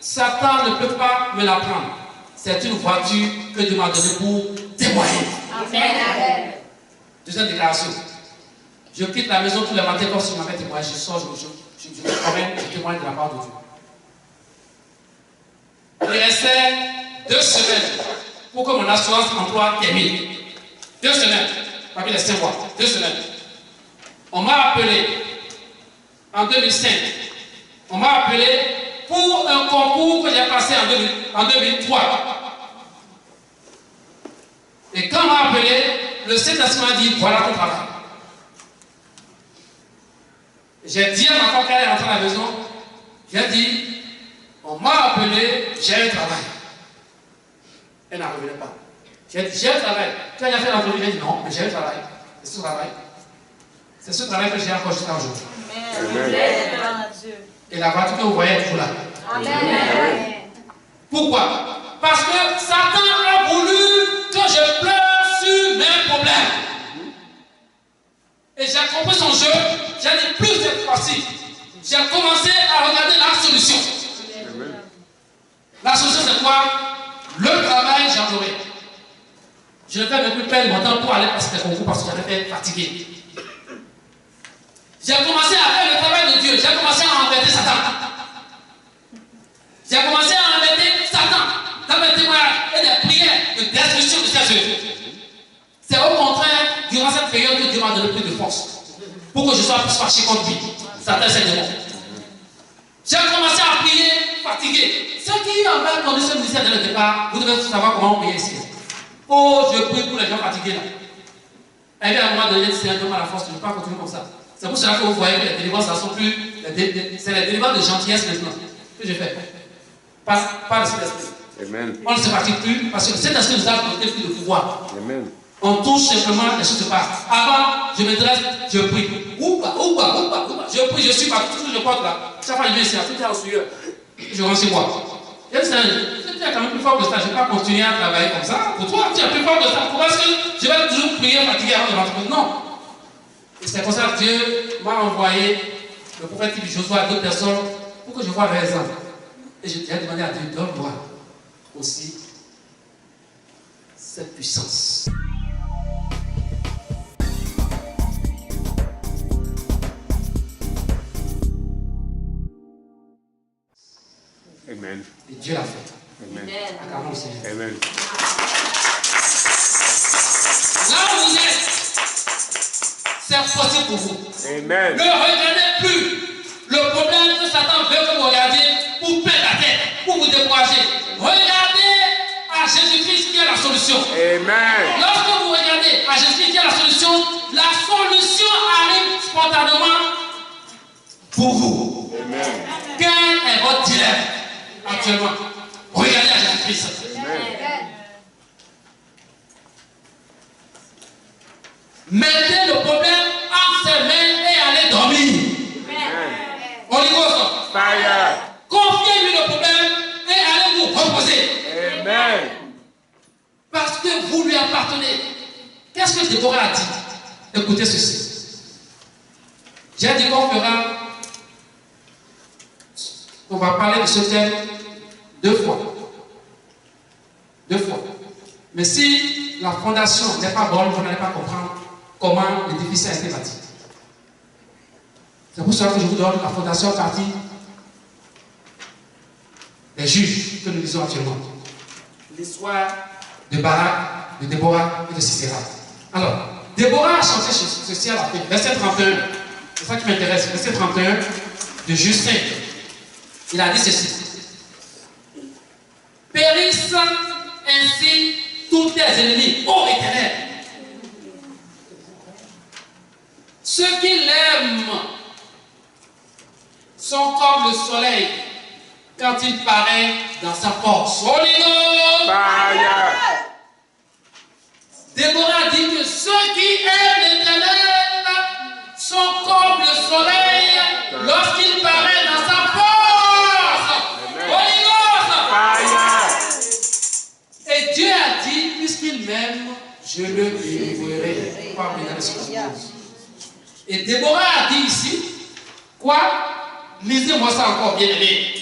Satan ne peut pas me la prendre. C'est une voiture que Dieu m'a donnée pour témoigner. Amen. Deuxième déclaration. Je quitte la maison tous les matins comme si je m'avais témoigné. Je sors, je témoigne de la part de Dieu. Il restait 2 semaines pour que mon assurance emploi termine. 2 semaines, parmi les 5 mois, 2 semaines. On m'a appelé en 2005. On m'a appelé pour un concours que j'ai passé en 2003. Et quand on m'a appelé, le Saint-Esprit m'a dit, voilà ton travail. J'ai dit à ma femme qu'elle est rentrée à la maison, j'ai dit, on m'a appelé, j'ai un travail. Elle n'en revenait pas. J'ai dit, j'ai un travail. Tu as déjà fait l'entrevue? J'ai dit, non, mais j'ai un travail. C'est ce travail. C'est ce travail que j'ai encore jusqu'à aujourd'hui. Et la voiture que vous voyez est toujours là. Amen. Pourquoi? Parce que Satan a voulu que je pleure sur mes problèmes. Et j'ai compris son jeu. J'ai dit plus cette fois-ci. J'ai commencé à regarder la solution. La solution c'est quoi? Le travail, j'ai adoré. Je ne fais même plus perdre mon temps pour aller passer des concours parce que j'avais été fatigué. J'ai commencé à faire le travail de Dieu. J'ai commencé à embêter Satan. J'ai commencé à embêter Satan dans mes témoignages et des prières de destruction de ses œuvres. C'est au contraire, durant cette période, que Dieu m'a donné plus de force pour que je sois plus fâché contre lui. Satan, c'est démon. J'ai commencé à prier fatigué. Ceux qui ont même condition de ministère dès le départ, vous devez savoir comment on prie ici. Oh, je prie pour les gens fatigués là. Et bien à un moment donné, c'est un peu à la force, je ne peux pas continuer comme ça. C'est pour cela que vous voyez que les délivrances ne sont plus. C'est les délivrances de gentillesse maintenant que je fais. Pas le Saint-Esprit. Amen. On ne se fatigue plus parce que le Saint-Esprit nous a donné plus de pouvoir. Amen. On touche simplement, les choses se passent. Avant, je me dresse, je prie. Ouba. Je prie, je suis partout, je porte là. Chaque fois que je viens ici, tout est en sueur. Je rentre chez moi. Tu es quand même plus fort que ça. Je ne vais pas continuer à travailler comme ça. Pour toi, tu es plus fort que ça. Pourquoi est-ce que je vais toujours prier fatigué avant de rentrer? Non. Et c'est pour ça que Dieu m'a envoyé le prophète qui dit Josué à d'autres personnes pour que je voie les hommes. Et j'ai demandé à Dieu, donne-moi aussi cette puissance. Amen. Et Dieu l'a fait. Amen. Acclamons le Seigneur. Amen. Là où vous êtes, c'est possible pour vous. Amen. Ne regardez plus le problème que Satan veut que vous regardiez pour perdre la tête, pour vous décourager. Regardez à Jésus-Christ qui est la solution. Amen. Lorsque vous regardez à Jésus-Christ qui est la solution arrive spontanément pour vous. Amen. Quel est votre dilemme actuellement? Regardez à Jésus-Christ. Mettez le problème entre ses mains et allez dormir. On y va. Fire. Confiez-lui le problème et allez vous reposer. Amen. Parce que vous lui appartenez. Qu'est-ce que Déborah a dit? Écoutez ceci. J'ai dit on va parler de ce thème deux fois. Mais si la fondation n'est pas bonne, vous n'allez pas comprendre comment l'édifice a été bâti. C'est pour cela que je vous donne la fondation partie des juges que nous lisons actuellement. L'histoire de Barak, de Déborah et de Sisera. Alors, Déborah a chanté ceci à la fin. Verset 31. C'est ça qui m'intéresse. Verset 31 de Juge 5. Il a dit ceci. Périssent ainsi tous tes ennemis, ô Éternel. Ceux qui l'aiment sont comme le soleil quand il paraît dans sa force. Holy Ghost. Fire. Déborah dit que ceux qui aiment l'Éternel sont comme le soleil lorsqu'il paraît dans sa force. Holy Ghost. Fire. Et Dieu a dit, puisqu'il m'aime, je le délivrerai. Et Déborah a dit ici, quoi? Lisez-moi ça encore, bien aimé.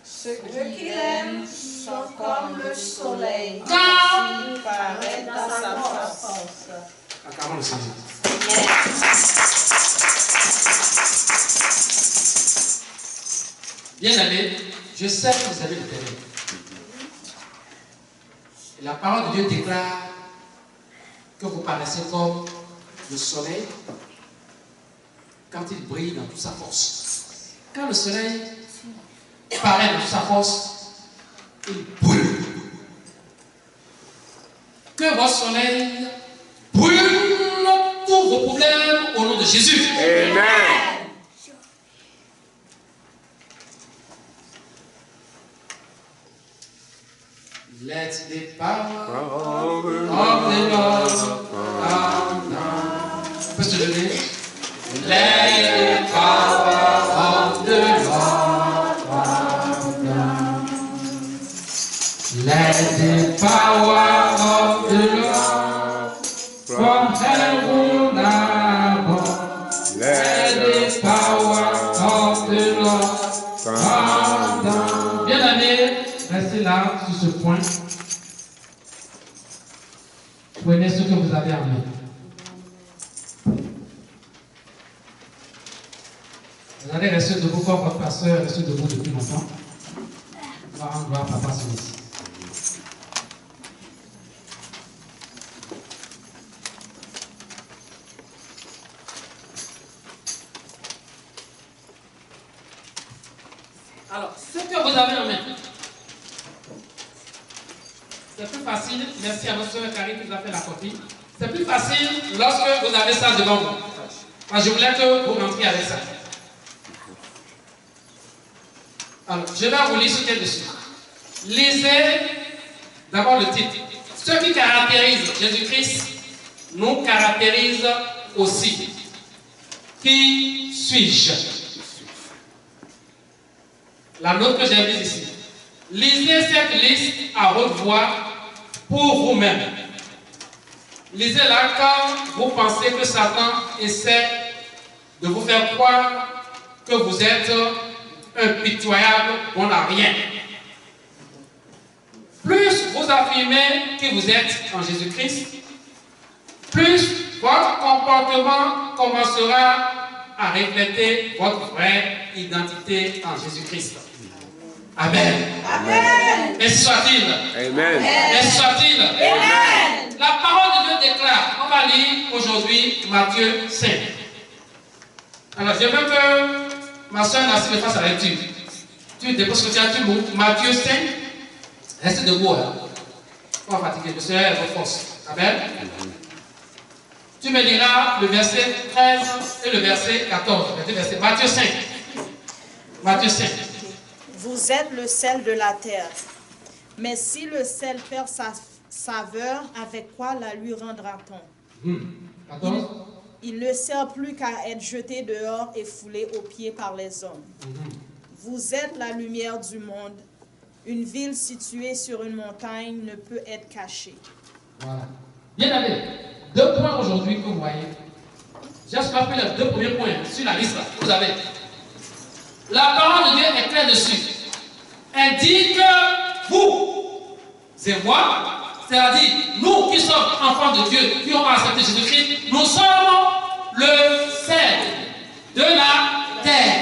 Ceux qui l'aiment sont comme le soleil, Quand il paraît dans sa force. acclamons le Seigneur. Bien aimé, je sais que vous avez l'Éternel. Et la parole de Dieu déclare que vous paraissez comme le soleil quand il brille dans toute sa force. Quand le soleil paraît dans toute sa force, il brûle. Que votre soleil brûle tous vos problèmes au nom de Jésus. Amen. Let the power Oh, of the Lord come down. Peux-tu te lever? Let the power of the Lord come down. Let the power of the Lord from heaven above. Let the power of the Lord come down. Bien aimé, restez là sur ce point. Prenez ce que vous avez en main. Vous allez rester debout comme votre pasteur est resté debout depuis longtemps. On va rendre gloire à Papa Céleste. Alors, ce que vous avez en main, c'est plus facile, merci à notre soeur Karine qui nous a fait la copie. C'est plus facile lorsque vous avez ça devant vous. Parce que je voulais que vous rentriez avec ça. Alors, je vais vous lire ce qu'il y a dessus. Lisez d'abord le titre. Ce qui caractérise Jésus-Christ nous caractérise aussi. Qui suis-je? La note que j'ai mise ici. Lisez cette liste à haute voix pour vous-même. Lisez-la quand vous pensez que Satan essaie de vous faire croire que vous êtes impitoyable, bon à rien. Plus vous affirmez que vous êtes en Jésus-Christ, plus votre comportement commencera à refléter votre vraie identité en Jésus-Christ. Amen. Amen. Ainsi soit-il. Amen. Ainsi soit-il. Amen. La parole de Dieu déclare, on va lire aujourd'hui Matthieu 5. Alors, je veux que ma soeur Nassim me fasse la lecture. Tu déposes ce que tu as, tu m'ouvres. Matthieu 5. Restez debout. Hein. On va fatiguer, je serai à votre force. Amen. Tu me liras le verset 13 et le verset 14. Matthieu 5. Matthieu 5. Vous êtes le sel de la terre. Mais si le sel perd sa saveur, avec quoi la lui rendra-t-on? 14. Il ne sert plus qu'à être jeté dehors et foulé aux pieds par les hommes. Vous êtes la lumière du monde. Une ville située sur une montagne ne peut être cachée. Voilà. Bien aimé, 2 points aujourd'hui que vous voyez. J'espère que les 2 premiers points sur la liste là, vous avez. La parole de Dieu est claire dessus. Elle dit que vous et moi, c'est-à-dire nous qui sommes enfants de Dieu, qui ont accepté Jésus-Christ, nous sommes le sel de la terre.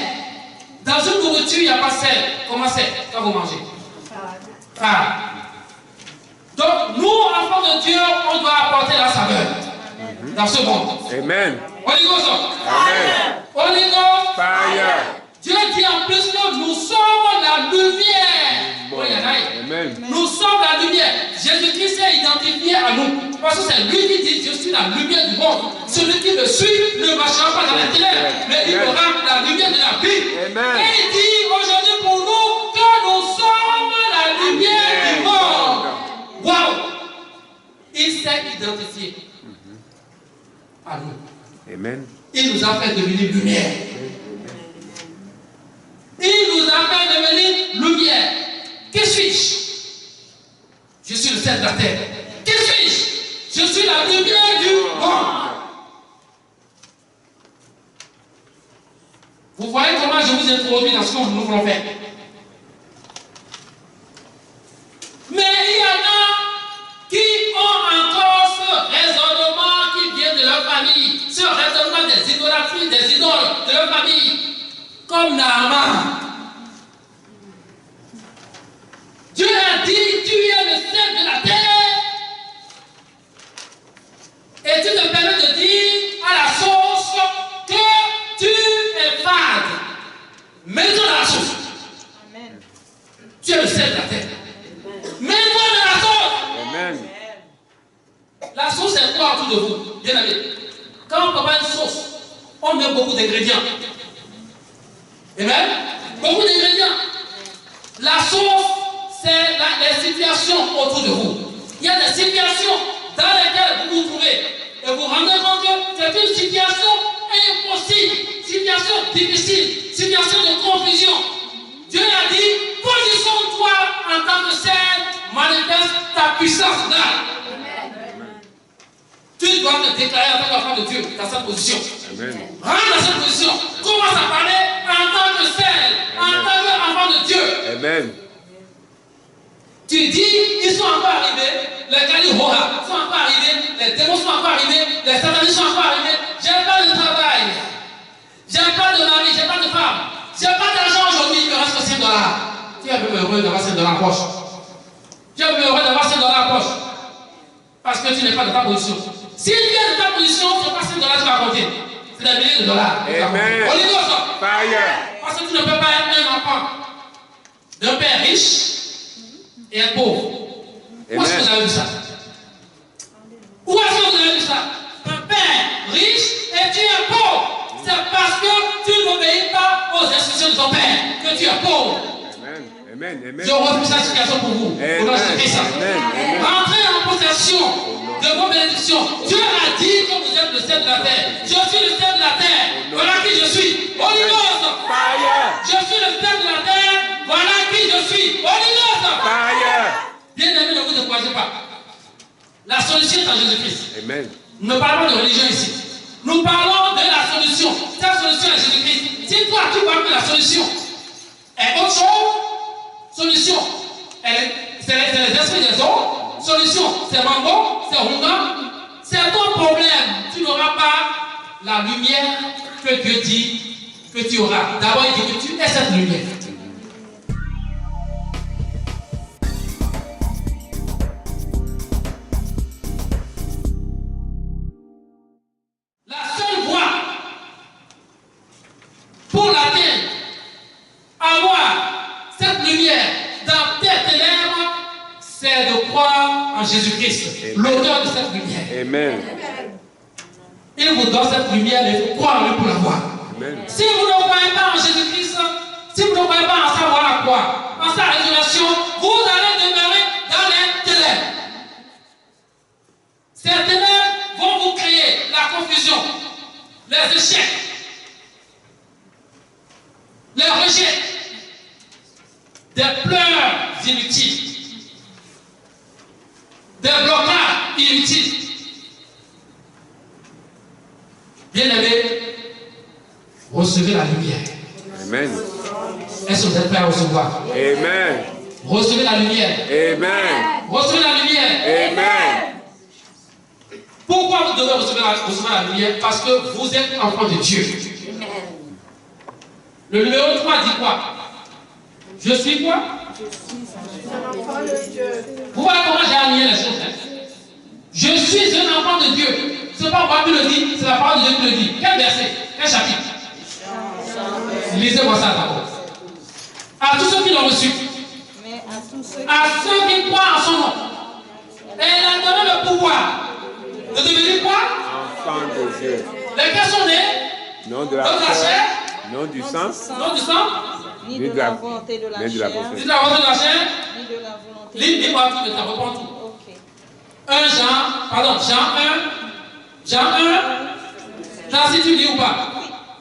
Dans une nourriture, il n'y a pas de sel. Comment c'est quand vous mangez? Donc, nous, enfants de Dieu, on doit apporter la saveur dans ce monde. Amen. Holy Ghost. Amen. Holy Ghost. Fire. Dieu dit en plus que nous sommes la lumière. Amen. Nous sommes la lumière. Jésus-Christ s'est identifié à nous. Parce que c'est lui qui dit, je suis la lumière du monde. Celui qui me suit ne marchera pas dans les ténèbres, mais il aura la lumière de la vie. Amen. Et il dit aujourd'hui pour nous que nous sommes la lumière du monde. Waouh! Il s'est identifié à nous. Amen. Il nous a fait devenir lumière. Il nous a fait devenir lumière. Qui suis-je? Je suis le sel de la terre. Qui suis-je? Je suis la lumière du monde. Vous voyez comment je vous introduis dans ce que nous voulons faire. Mais il y en a qui ont encore ce raisonnement qui vient de leur famille, ce raisonnement des idolâtries, des idoles de leur famille, comme Naaman. Dieu a dit, tu es le sel de la terre, et tu te permets de dire à la source que tu es fade. Mets-toi dans la source. Amen. Tu es le sel de la terre. Mets-toi dans la source. Amen. La sauce est quoi autour de vous? Bien aimé. Quand on prépare une sauce, on met beaucoup d'ingrédients. Amen. Beaucoup d'ingrédients. La sauce, c'est les situations autour de vous. Il y a des situations dans lesquelles vous vous trouvez. Et vous vous rendez compte que c'est une situation impossible, situation difficile, situation de confusion. Dieu a dit, positionne-toi en tant que sel, manifeste ta puissance là. Tu dois te déclarer en tant qu'enfant de Dieu dans cette position. Amen. Rentre dans cette position. Commence à parler en tant que sel, en tant qu'enfant de Dieu. Amen. Tu dis, ils sont encore arrivés, les Kalihoha sont encore arrivés, les démons sont encore arrivés, les satanistes sont encore arrivés. J'ai pas de travail, j'ai pas de mari, j'ai pas de femme, j'ai pas d'argent aujourd'hui, il me reste que $5. Tu es même heureux d'avoir $5 en poche. Tu es même heureux d'avoir $5 en poche. Parce que tu n'es pas dans ta position. Si tu es dans ta position, ce n'est pas $5 que tu vas compter. C'est des milliers de dollars. Amen. On y va ça. Fire. Parce que tu ne peux pas être un enfant d'un père riche et un pauvre. Où est-ce que vous avez vu ça? Où est-ce que vous avez vu ça? Un père riche et tu es pauvre. C'est parce que tu n'obéis pas aux instructions de ton père que tu es pauvre. Amen. Amen. Amen. Je refuse cette situation pour vous. Au nom de Christ. Amen. Entrez en possession de vos bénédictions. Dieu a dit que vous êtes le sel de la terre. Je suis le sel de la terre. Voilà qui je suis. Holy Ghost. Je suis le sel de la terre. Voilà qui je suis. Holy Ghost. Bien aimé, ne vous découragez pas. La solution est en Jésus-Christ. Amen. Nous ne parlons pas de religion ici. Nous parlons de la solution. Cette solution est Jésus-Christ. Si toi tu vois que la solution est autre chose, solution, c'est les esprits des hommes, solution, c'est Mango, c'est Honga, c'est ton problème. Tu n'auras pas la lumière que Dieu dit que tu auras. D'abord, il dit que tu es cette lumière. Pour l'atteindre, avoir cette lumière dans tes ténèbres, c'est de croire en Jésus-Christ, l'auteur de cette lumière. Amen. Il vous donne cette lumière et il faut croire en lui pour l'avoir. Si vous ne croyez pas en Jésus-Christ, si vous ne croyez pas en sa mort à croix, en sa résurrection, vous allez demeurer dans les ténèbres. Ces ténèbres vont vous créer la confusion, les échecs, les rejets, des pleurs inutiles, des blocages inutiles. Bien-aimés, recevez la lumière. Amen. Est-ce que vous êtes prêts à recevoir? Amen. Recevez la lumière. Amen. Recevez la lumière. Amen. Pourquoi vous devez recevoir la lumière? Parce que vous êtes enfant de Dieu. Le numéro 3 dit quoi? Je suis quoi? Je suis un enfant de Dieu. Vous voyez comment j'ai aligné les choses, hein? Je suis un enfant de Dieu. Ce n'est pas moi qui le dis, c'est la parole de Dieu qui le dit. Quel verset? Quel chapitre? Lisez-moi ça d'abord. À tous ceux qui l'ont reçu. Mais à tous ceux qui croient en son nom. Et il a donné le pouvoir de devenir quoi? Enfant de Dieu. Lesquels sont nés? Non de la chair. Non du sang. Non du sang. ni de la volonté de la chair, Ni de la volonté de la chair. ni de la volonté Lis-moi tout, mais ça reprend tout. Ok. Jean 1. Là, si tu lis ou pas?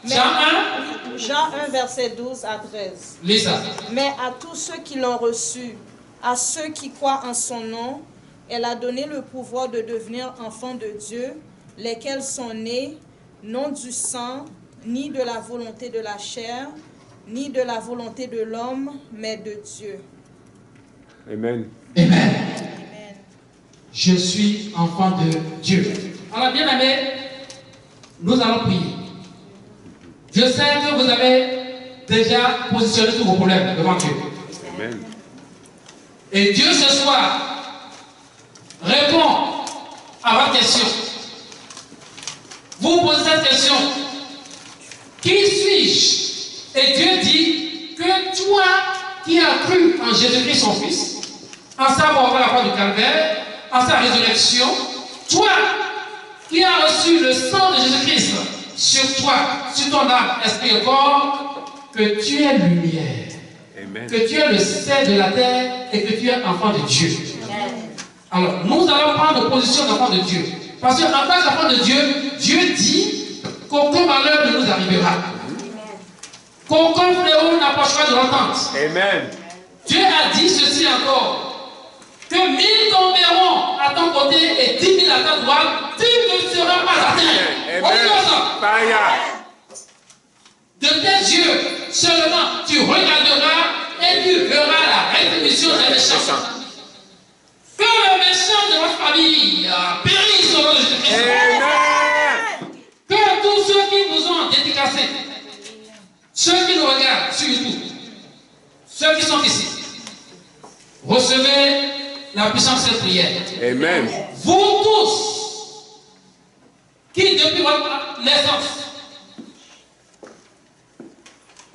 Mais- Jean 1. Jean 1, verset 12 à 13. Lis ça. Mais à tous ceux qui l'ont reçu, à ceux qui croient en son nom, elle a donné le pouvoir de devenir enfants de Dieu, lesquels sont nés, non du sang, ni de la volonté de la chair, ni de la volonté de l'homme, mais de Dieu. Amen. Amen. Amen. Je suis enfant de Dieu. Alors, bien aimé, nous allons prier. Je sais que vous avez déjà positionné tous vos problèmes devant Dieu. Amen. Et Dieu ce soir répond à votre question. Vous posez cette question. Qui suis-je? Et Dieu dit que toi qui as cru en Jésus-Christ son Fils, en sa mort à la croix du Calvaire, en sa résurrection, toi qui as reçu le sang de Jésus-Christ sur toi, sur ton âme, esprit et corps, que tu es lumière, Amen. que tu es le sel de la terre et que tu es enfant de Dieu. Alors, nous allons prendre position d'enfant de Dieu. Parce qu'en tant qu'enfant de Dieu, Dieu dit qu'aucun malheur ne nous arrivera. Qu'aucun fléau n'approchera de l'entente. Amen. Dieu a dit ceci encore. Que 1000 tomberont à ton côté et 10 000 à ta droite, tu ne seras pas atteint. Amen. Fire. De tes yeux seulement tu regarderas et tu verras la rétribution des méchants. Que le méchant de votre famille périsse au nom de Jésus-Christ. Amen. Que tous ceux qui vous ont dédicacés, ceux qui nous regardent sur YouTube, ceux qui sont ici, recevez la puissance de cette prière. Amen. Vous tous, qui depuis votre naissance,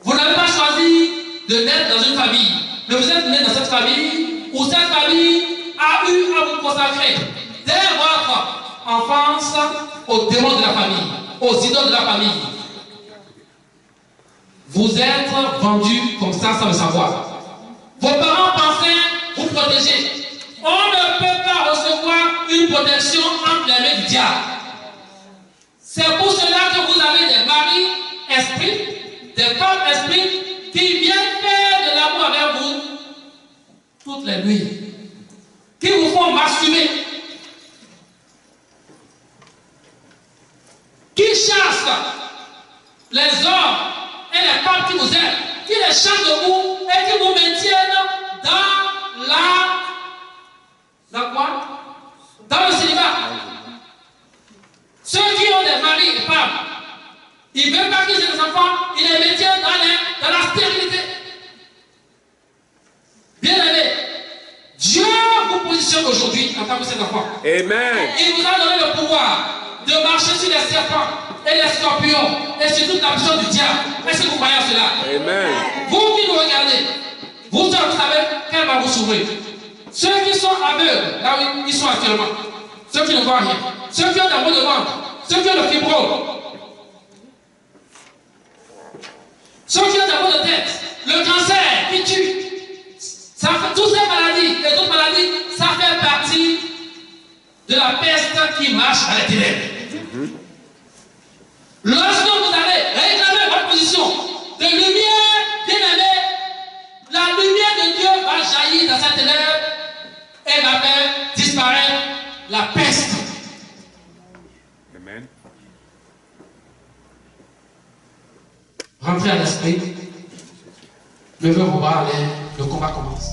vous n'avez pas choisi de naître dans une famille, mais vous êtes né dans cette famille où cette famille a eu à vous consacrer dès votre enfance aux démons de la famille, aux idoles de la famille. Vous êtes vendus comme ça sans le savoir. Vos parents pensaient vous protéger. On ne peut pas recevoir protection entre les mains du diable. C'est pour cela que vous avez des maris esprits, des femmes esprits qui viennent faire de l'amour avec vous toutes les nuits, qui vous font masturber, qui chassent les hommes et les femmes qui vous aiment, qui les chassent de vous et qui vous maintiennent dans quoi? Dans le célibat. Ceux qui ont des maris et femmes, ils ne veulent pas qu'ils aient des enfants, ils les maintiennent dans la stérilité. Bien aimé, Dieu vous positionne aujourd'hui en tant que ses enfants. Amen. Il vous a donné le pouvoir de marcher sur les serpents et les scorpions et sur toute la puissance du diable. Est-ce que vous croyez à cela? Amen. Vous qui nous regardez, vous savez qu'elle va vous s'ouvrir. Ceux qui sont aveugles, là où ils sont actuellement, ceux qui ne voient rien, ceux qui ont des maux de ventre, ceux qui ont le fibrome, ceux qui ont des maux de tête, le cancer qui tue, ça fait, toutes ces maladies et d'autres maladies, ça fait partie de la peste qui marche à les ténèbres. Lorsque vous allez réclamer votre position de lumière, bien aimé, la lumière de Dieu va jaillir dans cette ténèbre et va faire disparaître la peste. Amen. Rentrez à l'esprit, levez vos bras à l'air, le combat commence.